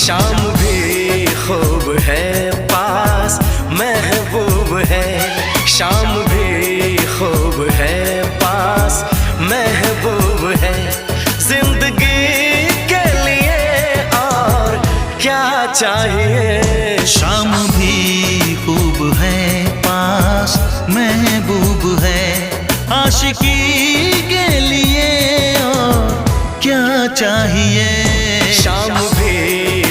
शाम भी खूब है पास महबूब है, शाम भी खूब है पास महबूब है। जिंदगी के लिए और क्या चाहिए। शाम भी खूब है पास महबूब है, आशिकी के लिए और क्या चाहिए।